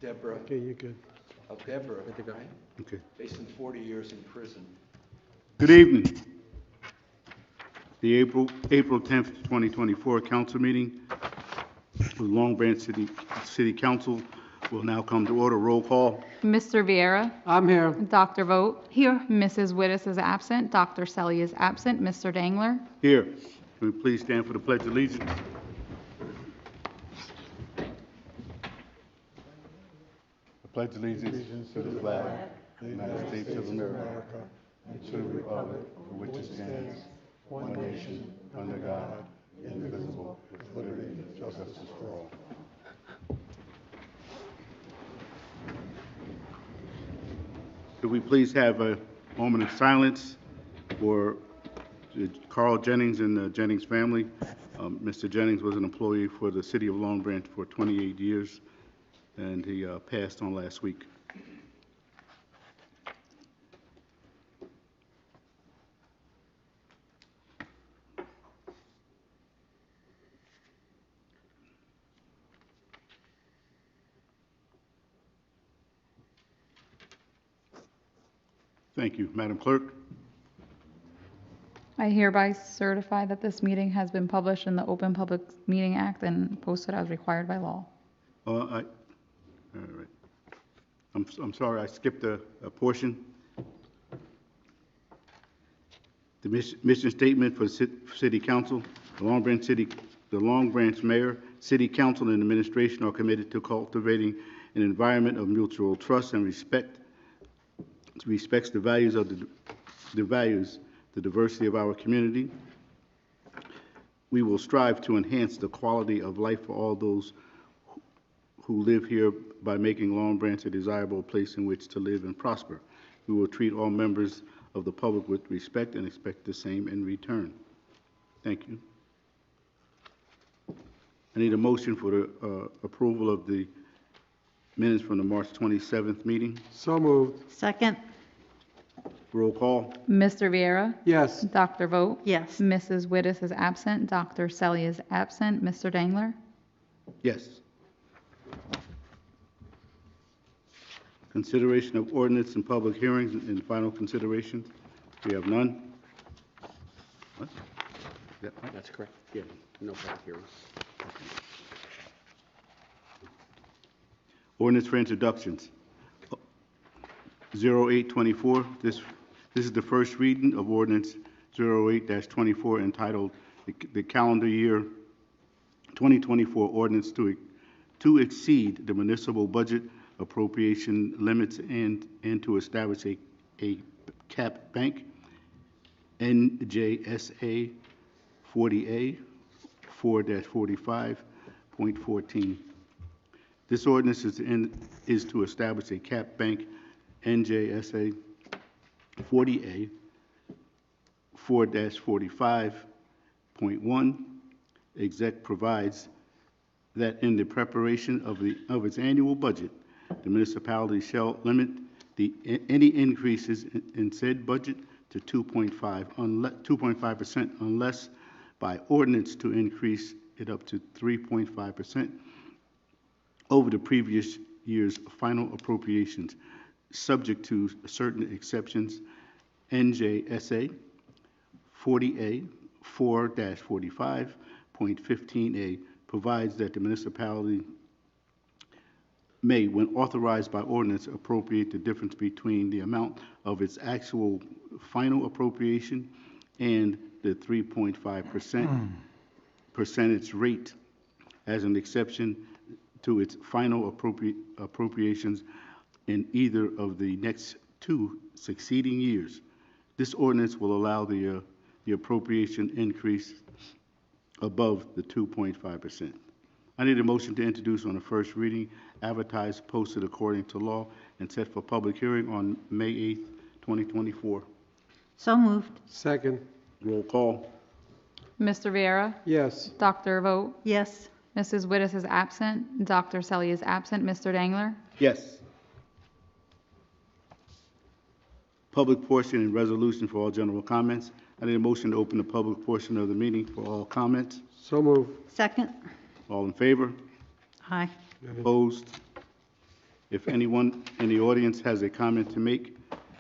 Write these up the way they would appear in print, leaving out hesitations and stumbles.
Deborah, Okay, you're good. Deborah, Good to go. right? Okay. Facing 40 years in prison. Good evening. The April 10th, 2024 council meeting of Long Branch City Council will now come to order. Roll call. Mr. Vieira. I'm here. Dr. Vogt. Here. Mrs. Wittes is absent. Dr. Selly is absent. Mr. Dangler. Here. Can we please stand for the Pledge of Allegiance? I pledge allegiance to the flag of the United States of America and to the republic for which it stands, one nation, under God, indivisible, with liberty and justice for all. Could we please have a moment of silence for Carl Jennings and the Jennings family? Mr. Jennings was an employee for the city of Long Branch for 28 years, and he passed on last week. Thank you. Madam Clerk? I hereby certify that this meeting has been published in the Open Public Meeting Act and posted as required by law. All right. I'm sorry, I skipped a portion. The mission statement for City Council. The Long Branch Mayor, City Council, and Administration are committed to cultivating an environment of mutual trust and respects the values of the diversity of our community. We will strive to enhance the quality of life for all those who live here by making Long Branch a desirable place in which to live and prosper. We will treat all members of the public with respect and expect the same in return. Thank you. I need a motion for the approval of the minutes from the March 27th meeting. So moved. Second. Roll call. Mr. Vieira. Yes. Dr. Vogt. Yes. Mrs. Wittes is absent. Dr. Selly is absent. Mr. Dangler. Yes. Consideration of ordinance and public hearings and final consideration. We have none. What? Is that right? That's correct. Yeah, no public hearings. Ordinance for introductions. 0824. This is the first reading of ordinance 08-24 entitled the calendar year 2024 ordinance to exceed the municipal budget appropriation limits and to establish a cap bank, NJSA 40A 4-45.14. This ordinance is to establish a cap bank, NJSA 40A 4-45.1. Exec provides that in the preparation of its annual budget, the municipality shall limit any increases in said budget to 2.5% unless by ordinance to increase it up to 3.5% over the previous year's final appropriations, subject to certain exceptions. NJSA 40A 4-45.15A provides that the municipality may, when authorized by ordinance, appropriate the difference between the amount of its actual final appropriation and the 3.5% percentage rate as an exception to its final appropriations in either of the next two succeeding years. This ordinance will allow the appropriation increase above the 2.5%. I need a motion to introduce on the first reading, advertised, posted according to law, and set for public hearing on May 8th, 2024. So moved. Second. Roll call. Mr. Vieira. Yes. Dr. Vogt. Yes. Mrs. Wittes is absent. Dr. Selly is absent. Mr. Dangler. Yes. Public portion and resolution for all general comments. I need a motion to open the public portion of the meeting for all comments. So moved. Second. All in favor? Aye. Opposed? If anyone in the audience has a comment to make,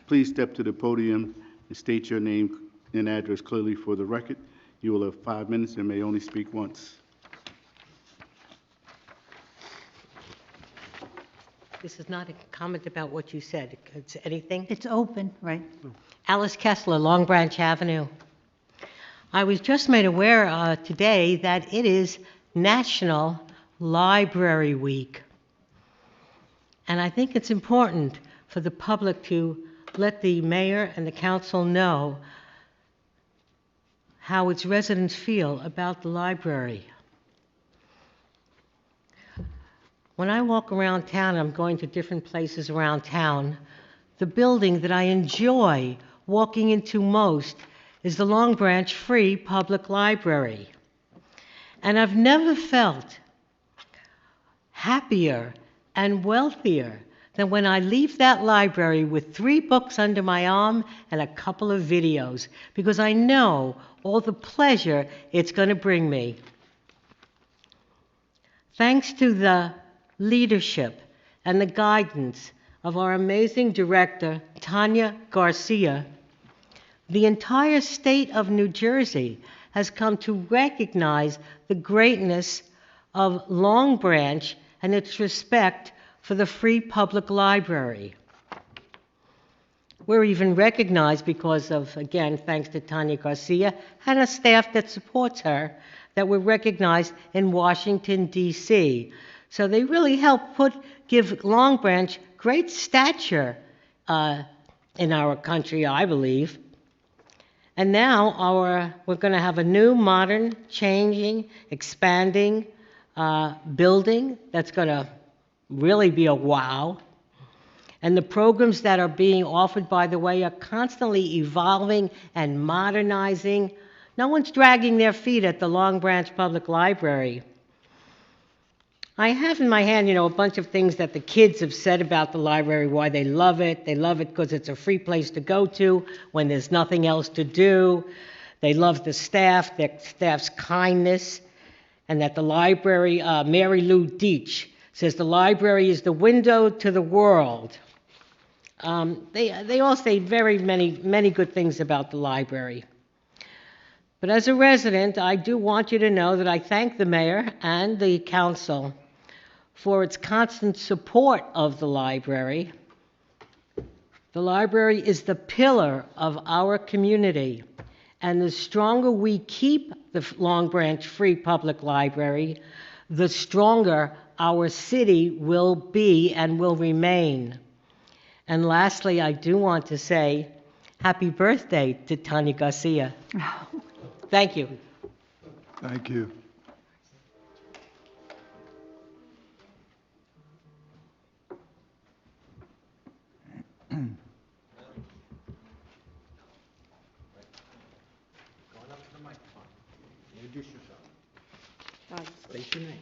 please step to the podium and state your name and address clearly for the record. You will have 5 minutes and may only speak once. This is not a comment about what you said. It's anything. It's open, right? Alice Kessler, Long Branch Avenue. I was just made aware today that it is National Library Week. And I think it's important for the public to let the mayor and the council know how its residents feel about the library. When I walk around town, I'm going to different places around town, the building that I enjoy walking into most is the Long Branch Free Public Library. And I've never felt happier and wealthier than when I leave that library with 3 books under my arm and a couple of videos, because I know all the pleasure it's going to bring me. Thanks to the leadership and the guidance of our amazing director, Tanya Garcia, the entire state of New Jersey has come to recognize the greatness of Long Branch and its respect for the free public library. We're even recognized because of, again, thanks to Tanya Garcia and a staff that supports her, that we're recognized in Washington, D.C. So they really help give Long Branch great stature in our country, I believe. And now we're going to have a new, modern, changing, expanding building that's going to really be a wow. And the programs that are being offered, by the way, are constantly evolving and modernizing. No one's dragging their feet at the Long Branch Public Library. I have in my hand, a bunch of things that the kids have said about the library, why they love it. They love it because it's a free place to go to when there's nothing else to do. They love the staff, their staff's kindness, and that the library, Mary Lou Deach, says the library is the window to the world. They all say very many good things about the library. But as a resident, I do want you to know that I thank the mayor and the council for its constant support of the library. The library is the pillar of our community, and the stronger we keep the Long Branch Free Public Library, the stronger our city will be and will remain. And lastly, I do want to say happy birthday to Tanya Garcia. Thank you. Thank you. Going up to the microphone. Introduce yourself. State your name.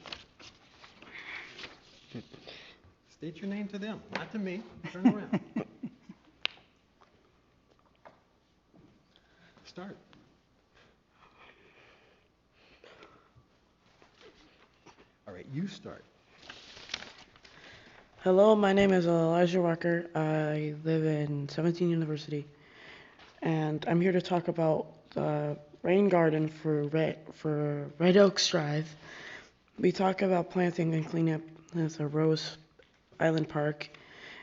State your name to them, not to me. Turn around. Start. All right, you start. Hello, my name is Elijah Walker. I live in 17 University, and I'm here to talk about the rain garden for Red Oaks Drive. We talk about planting and cleaning up the Rose Island Park,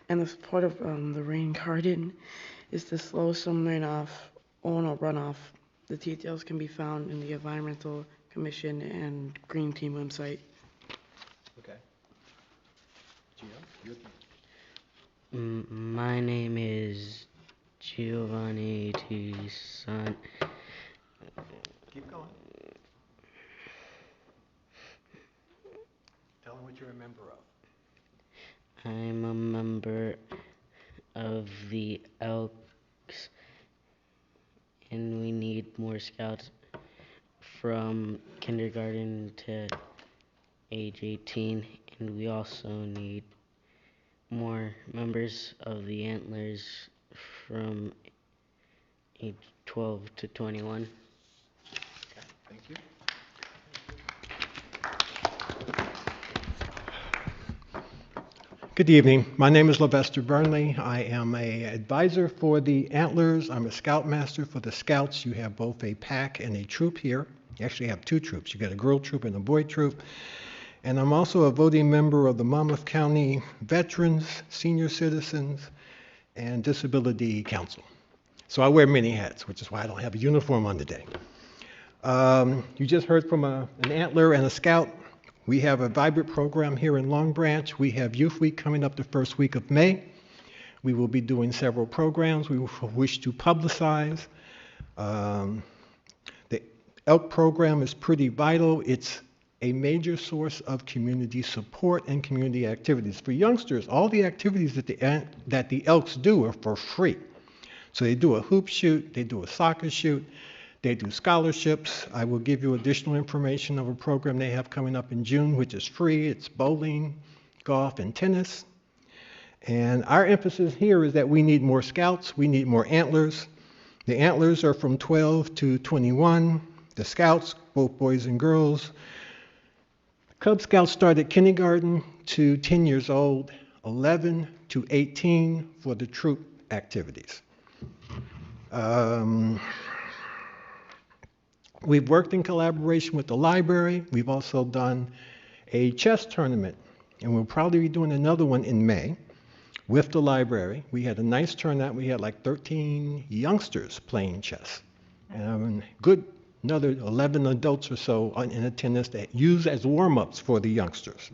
and the part of the rain garden is to slow some runoff. The details can be found in the Environmental Commission and Green Team website. Okay. Gio, your turn. My name is Giovanni Tisan. Keep going. Tell them what you're a member of. I'm a member of the Elks, and we need more scouts from kindergarten to age 18, and we also need more members of the Antlers from age 12 to 21. Okay, thank you. Good evening. My name is Levester Burnley. I am a advisor for the Antlers. I'm a scoutmaster for the Scouts. You have both a pack and a troop here. You actually have two troops. You got a girl troop and a boy troop. And I'm also a voting member of the Monmouth County Veterans, Senior Citizens, and Disability Council. So I wear many hats, which is why I don't have a uniform on today. You just heard from an Antler and a Scout. We have a vibrant program here in Long Branch. We have Youth Week coming up the first week of May. We will be doing several programs we wish to publicize. The ELK program is pretty vital. It's a major source of community support and community activities. For youngsters, all the activities that the ELKs do are for free. So they do a hoop shoot, they do a soccer shoot, they do scholarships. I will give you additional information of a program they have coming up in June, which is free. It's bowling, golf, and tennis. And our emphasis here is that we need more Scouts, we need more Antlers. The Antlers are from 12 to 21. The Scouts, both boys and girls. Cub Scouts start at kindergarten to 10 years old, 11 to 18 for the troop activities. We've worked in collaboration with the library. We've also done a chess tournament, and we'll probably be doing another one in May with the library. We had a nice turnout. We had like 13 youngsters playing chess. Another 11 adults or so in attendance that use as warm-ups for the youngsters.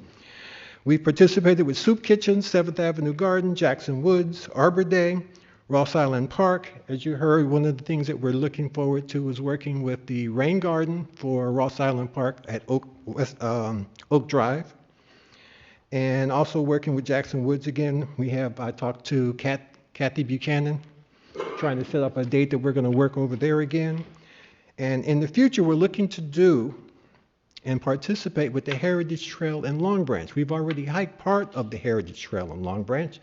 We participated with Soup Kitchen, 7th Avenue Garden, Jackson Woods, Arbor Day, Ross Island Park. As you heard, one of the things that we're looking forward to is working with the Rain Garden for Ross Island Park at Oak Drive. And also working with Jackson Woods again. I talked to Kathy Buchanan, trying to set up a date that we're going to work over there again. And in the future, we're looking to do and participate with the Heritage Trail in Long Branch. We've already hiked part of the Heritage Trail in Long Branch.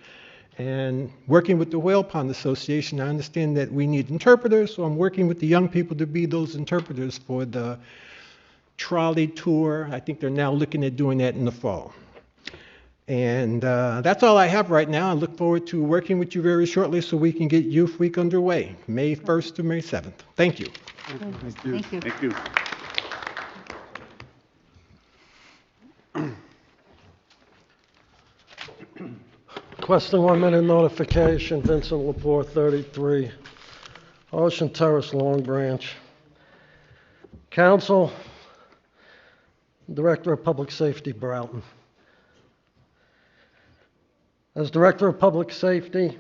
And working with the Whale Pond Association, I understand that we need interpreters, so I'm working with the young people to be those interpreters for the trolley tour. I think they're now looking at doing that in the fall. And that's all I have right now. I look forward to working with you very shortly so we can get Youth Week underway, May 1st to May 7th. Thank you. Thank you. Thank you. Thank you. Requesting 1-minute notification, Vincent Lepore, 33, Ocean Terrace, Long Branch. Council, Director of Public Safety, Broughton. As Director of Public Safety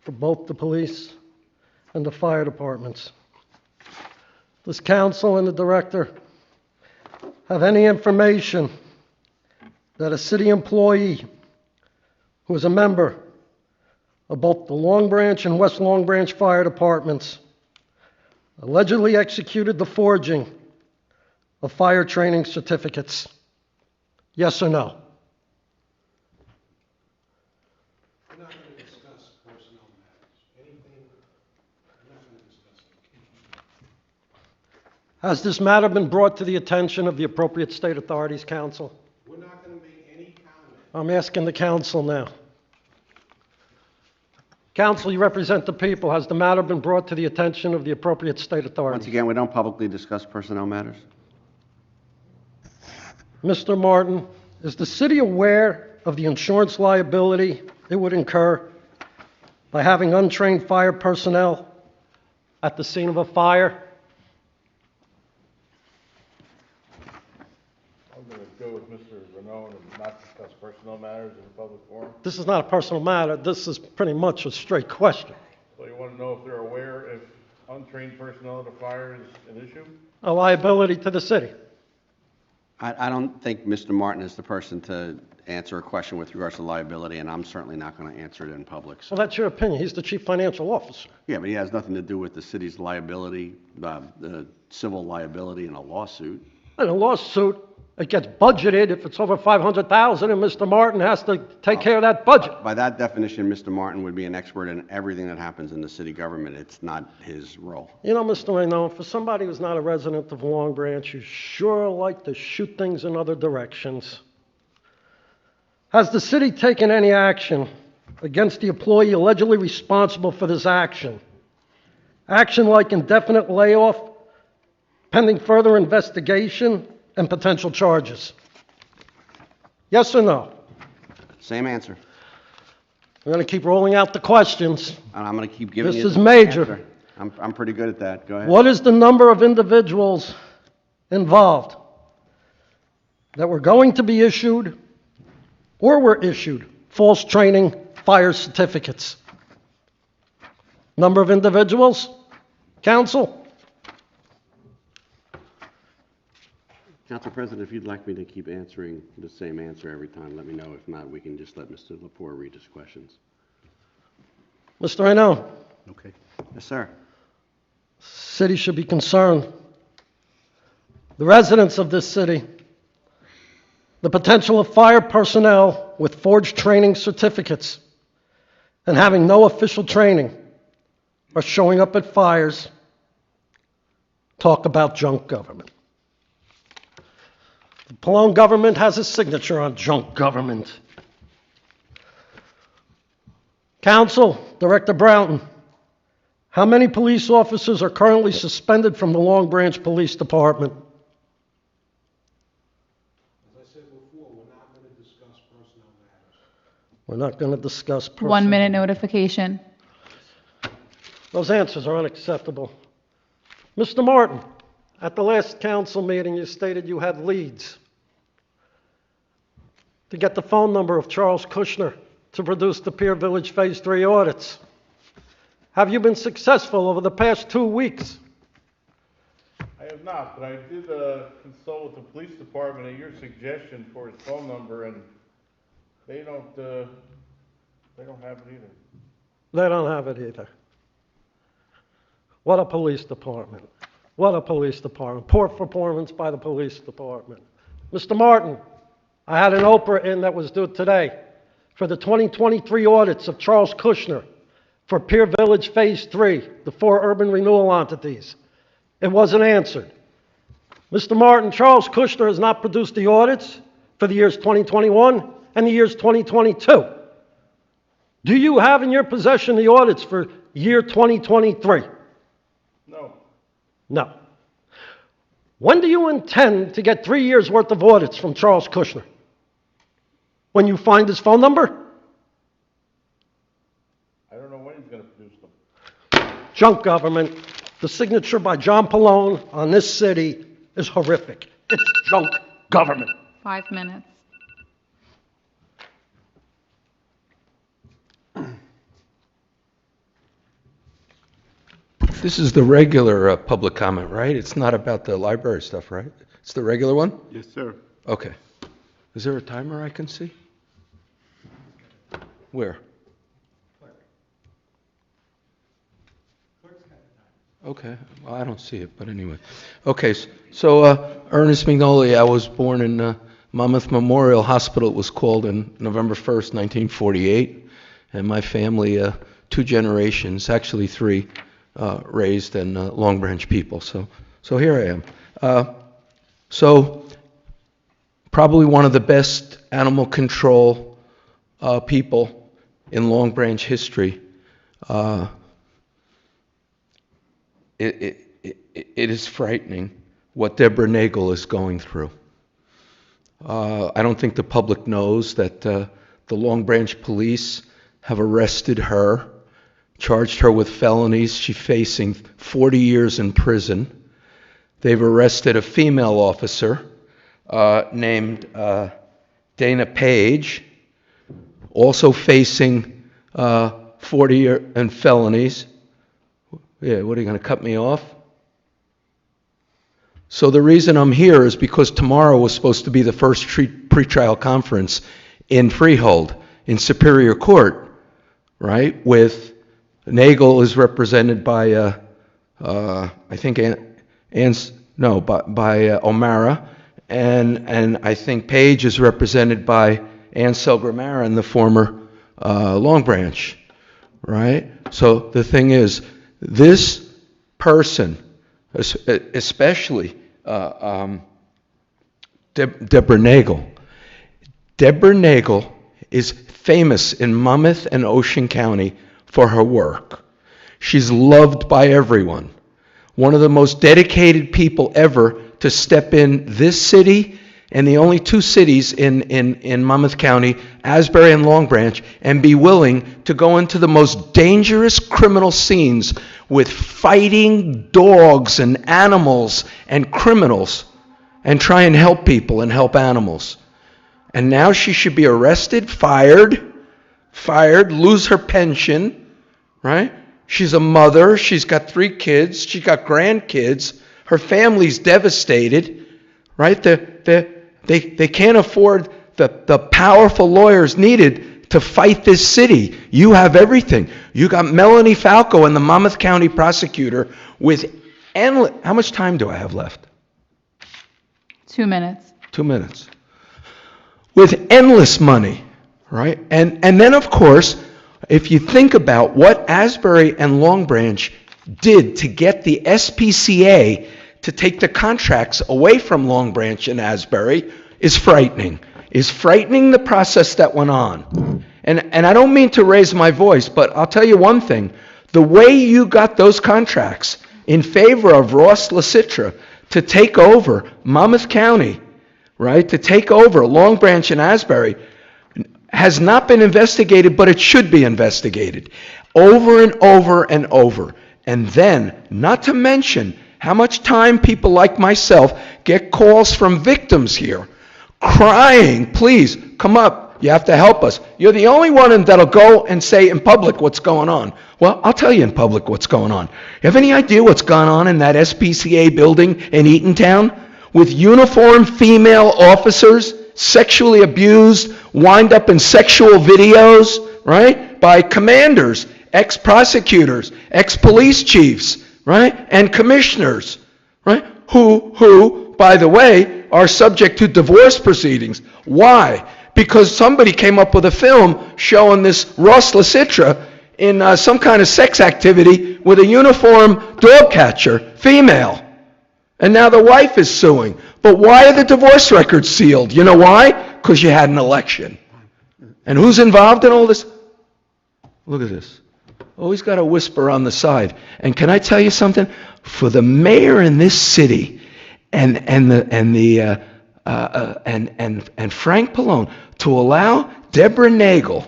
for both the police and the fire departments, does council and the director have any information that a city employee who is a member of both the Long Branch and West Long Branch fire departments allegedly executed the forging of fire training certificates? Yes or no? We're not going to discuss personnel matters. Anything, we're not going to discuss it. Has this matter been brought to the attention of the appropriate state authorities, council? We're not going to make any comment. I'm asking the council now. Council, you represent the people. Has the matter been brought to the attention of the appropriate state authorities? Once again, we don't publicly discuss personnel matters. Mr. Martin, is the city aware of the insurance liability it would incur by having untrained fire personnel at the scene of a fire? I'm going to go with Mr. Renaud and not discuss personnel matters in a public forum. This is not a personal matter. This is pretty much a straight question. So you want to know if they're aware if untrained personnel at a fire is an issue? A liability to the city. I don't think Mr. Martin is the person to answer a question with regards to liability, and I'm certainly not going to answer it in public. So. Well, that's your opinion. He's the chief financial officer. Yeah, but he has nothing to do with the city's liability, the civil liability in a lawsuit. In a lawsuit, it gets budgeted if it's over $500,000, and Mr. Martin has to take care of that budget. By that definition, Mr. Martin would be an expert in everything that happens in the city government. It's not his role. You know, Mr. Renaud, for somebody who's not a resident of Long Branch, you sure like to shoot things in other directions. Has the city taken any action against the employee allegedly responsible for this action? Action like indefinite layoff, pending further investigation, and potential charges? Yes or no? Same answer. We're going to keep rolling out the questions. And I'm going to keep giving you This is the major. answer. I'm pretty good at that. Go ahead. What is the number of individuals involved that were going to be issued or were issued false training fire certificates? Number of individuals? Council? Council President, if you'd like me to keep answering the same answer every time, let me know. If not, we can just let Mr. Lepore read his questions. Mr. Reno, Okay. Yes, sir. city should be concerned. The residents of this city, the potential of fire personnel with forged training certificates and having no official training are showing up at fires. Talk about junk government. The Malone government has a signature on junk government. Council, Director Broughton, how many police officers are currently suspended from the Long Branch Police Department? As I said before, we're not going to discuss personnel matters. We're not going to discuss personnel. 1 minute notification. Those answers are unacceptable. Mr. Martin, at the last council meeting, you stated you had leads to get the phone number of Charles Kushner to produce the Pier Village Phase 3 audits. Have you been successful over the past 2 weeks? I have not, but I did consult with the police department at your suggestion for his phone number, and they don't have it either. They don't have it either. What a police department. What a police department. Poor performance by the police department. Mr. Martin, I had an Oprah in that was due today for the 2023 audits of Charles Kushner for Pier Village Phase 3, the 4 urban renewal entities. It wasn't answered. Mr. Martin, Charles Kushner has not produced the audits for the years 2021 and the years 2022. Do you have in your possession the audits for year 2023? No. No. When do you intend to get 3 years' worth of audits from Charles Kushner? When you find his phone number? I don't know when he's gonna produce them. Junk government. The signature by John Pallone on this city is horrific. It's junk government. 5 minutes. This is the regular public comment, right? It's not about the library stuff, right? It's the regular one? Yes, sir. Okay. Is there a timer I can see? Where? Okay, well, I don't see it, but anyway. Okay, so Ernest Mignoli, I was born in Monmouth Memorial Hospital. It was called on November 1st, 1948. And my family, 2 generations, actually 3, raised in Long Branch people. So here I am. So probably one of the best animal control people in Long Branch history. It is frightening what Deborah Nagel is going through. I don't think the public knows that the Long Branch police have arrested her, charged her with felonies. She's facing 40 years in prison. They've arrested a female officer named Dana Page, also facing 40 years and felonies. Yeah, what, are you going to cut me off? So the reason I'm here is because tomorrow was supposed to be the first pretrial conference in Freehold, in Superior Court, right? With Nagel is represented by, I think, by O'Mara, and I think Page is represented by Ansel Grammarin, the former Long Branch, right? So the thing is, this person, especially Deborah Nagel is famous in Monmouth and Ocean County for her work. She's loved by everyone. One of the most dedicated people ever to step in this city and the only two cities in Monmouth County, Asbury and Long Branch, and be willing to go into the most dangerous criminal scenes with fighting dogs and animals and criminals and try and help people and help animals. And now she should be arrested, fired, lose her pension, right? She's a mother. She's got 3 kids. She's got grandkids. Her family's devastated, right? They can't afford the powerful lawyers needed to fight this city. You have everything. You got Melanie Falco and the Monmouth County prosecutor with endless... How much time do I have left? 2 minutes. 2 minutes. With endless money, right? And then, of course, if you think about what Asbury and Long Branch did to get the SPCA to take the contracts away from Long Branch and Asbury is frightening. Is frightening the process that went on. And I don't mean to raise my voice, but I'll tell you one thing. The way you got those contracts in favor of Ross LaCitra to take over Monmouth County, right, to take over Long Branch and Asbury, has not been investigated, but it should be investigated over and over and over. And then, not to mention how much time people like myself get calls from victims here crying, please, come up, you have to help us. You're the only one that'll go and say in public what's going on. Well, I'll tell you in public what's going on. You have any idea what's gone on in that SPCA building in Eatontown? With uniformed female officers, sexually abused, wind up in sexual videos, right? By commanders, ex-prosecutors, ex-police chiefs, right? And commissioners, right? Who, by the way, are subject to divorce proceedings. Why? Because somebody came up with a film showing this Ross LaCitra in some kind of sex activity with a uniformed dog catcher, female. And now the wife is suing. But why are the divorce records sealed? You know why? Because you had an election. And who's involved in all this? Look at this. Always got a whisper on the side. And can I tell you something? For the mayor in this city and Frank Pallone to allow Deborah Nagel,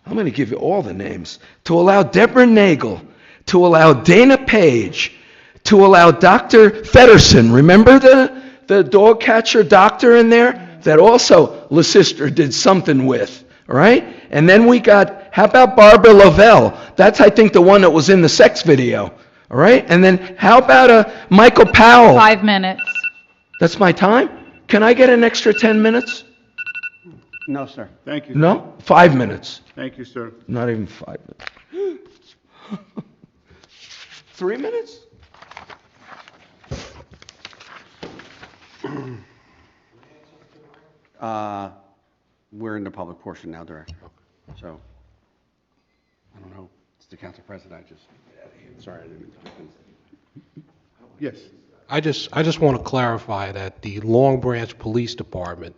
I'm going to give you all the names, to allow Deborah Nagel, to allow Dana Page, to allow Dr. Feddersen, remember the dog catcher doctor in there that also LaSister did something with, all right? And then we got, how about Barbara Lavelle? That's, I think, the one that was in the sex video, all right? And then how about Michael Powell? 5 minutes. That's my time? Can I get an extra 10 minutes? No, sir. Thank you. No? 5 minutes. Thank you, sir. Not even 5 minutes. 3 minutes? We're in the public portion now, Director. So, I don't know. It's the council president. Sorry, I didn't mean to. Yes. I just want to clarify that the Long Branch Police Department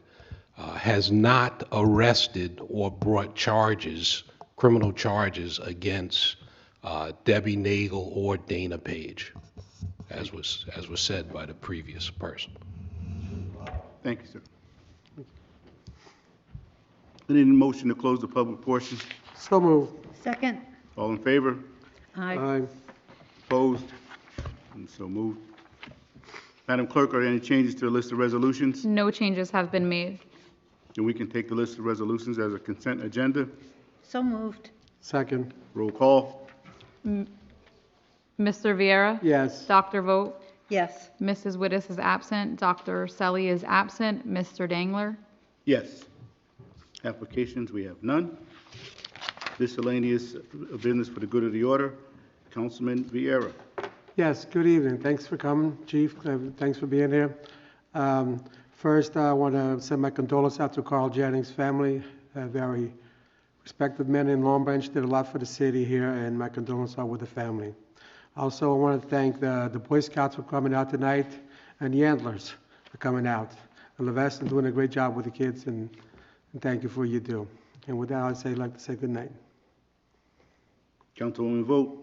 has not arrested or brought charges, criminal charges against Debbie Nagel or Dana Page, as was said by the previous person. Thank you, sir. I need a motion to close the public portion. So moved. Second. All in favor? Aye. Opposed? And so moved. Madam Clerk, are there any changes to the list of resolutions? No changes have been made. And we can take the list of resolutions as a consent agenda. So moved. Second. Roll call. Mr. Vieira? Yes. Dr. Vogt? Yes. Mrs. Wittes is absent. Dr. Selly is absent. Mr. Dangler? Yes. Applications, we have none. Miscellaneous business for the good of the order. Councilman Vieira. Yes, good evening. Thanks for coming, Chief. Thanks for being here. First, I want to send my condolences out to Carl Jennings' family. A very respected man in Long Branch, did a lot for the city here, and my condolences are with the family. Also, I want to thank the Boy Scouts for coming out tonight, and the Antlers for coming out. And Levesque is doing a great job with the kids, and thank you for what you do. And with that, I'd like to say good night. Councilwoman Vogt.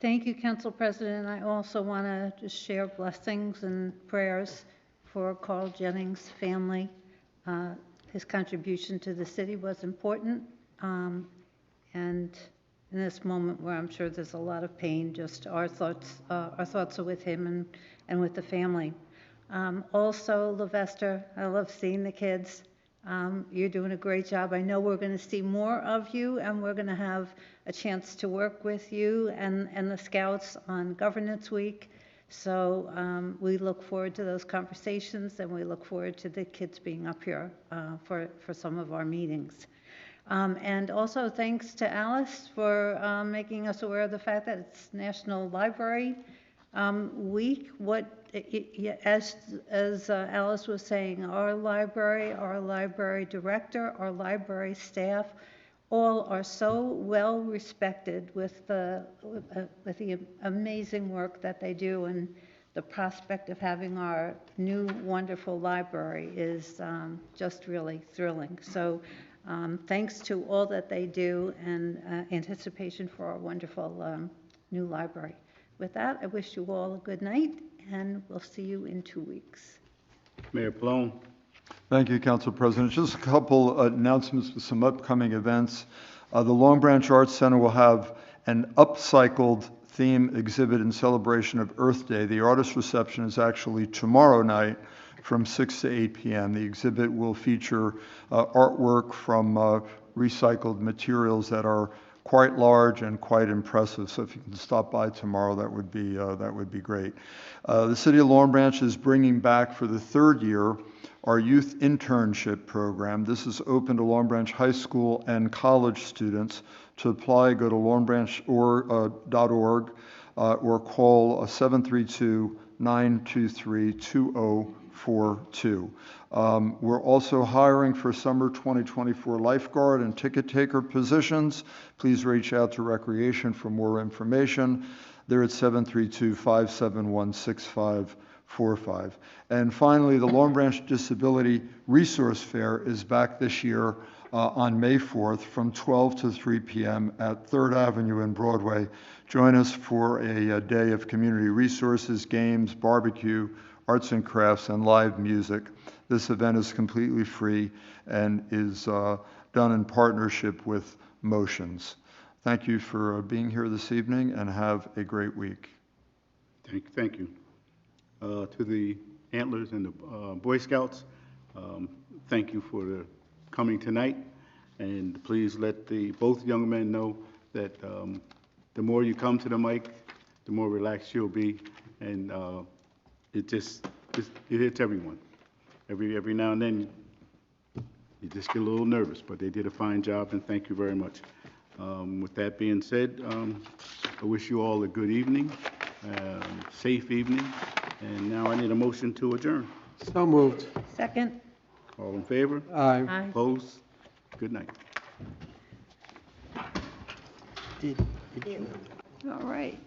Thank you, Council President. I also want to just share blessings and prayers for Carl Jennings' family. His contribution to the city was important, and in this moment where I'm sure there's a lot of pain, just our thoughts are with him and with the family. Also, Levester, I love seeing the kids. You're doing a great job. I know we're going to see more of you, and we're going to have a chance to work with you and the Scouts on Governance Week. So we look forward to those conversations, and we look forward to the kids being up here for some of our meetings. And also thanks to Alice for making us aware of the fact that it's National Library Week. As Alice was saying, our library director, our library staff, all are so well respected with the amazing work that they do, and the prospect of having our new wonderful library is just really thrilling. So thanks to all that they do, and anticipation for our wonderful new library. With that, I wish you all a good night, and we'll see you in 2 weeks. Mayor Pallone. Thank you, Council President. Just a couple announcements with some upcoming events. The Long Branch Arts Center will have an upcycled theme exhibit in celebration of Earth Day. The artist reception is actually tomorrow night from 6 to 8 p.m. The exhibit will feature artwork from recycled materials that are quite large and quite impressive. So if you can stop by tomorrow, that would be great. The City of Long Branch is bringing back for the third year our youth internship program. This is open to Long Branch High School and college students. To apply, go to longbranch.org or call 732-923-2042. We're also hiring for summer 2024 lifeguard and ticket taker positions. Please reach out to Recreation for more information. They're at 732-571-6545. And finally, the Long Branch Disability Resource Fair is back this year on May 4th from 12 to 3 p.m. at 3rd Avenue and Broadway. Join us for a day of community resources, games, barbecue, arts and crafts, and live music. This event is completely free and is done in partnership with Motions. Thank you for being here this evening, and have a great week. Thank you. To the Antlers and the Boy Scouts, thank you for coming tonight, and please let both young men know that the more you come to the mic, the more relaxed you'll be, and it hits everyone. Every now and then you just get a little nervous, but they did a fine job, and thank you very much. With that being said, I wish you all a good evening, safe evening, and now I need a motion to adjourn. So moved. Second. All in favor? Aye. Aye. Opposed? Good night. All right.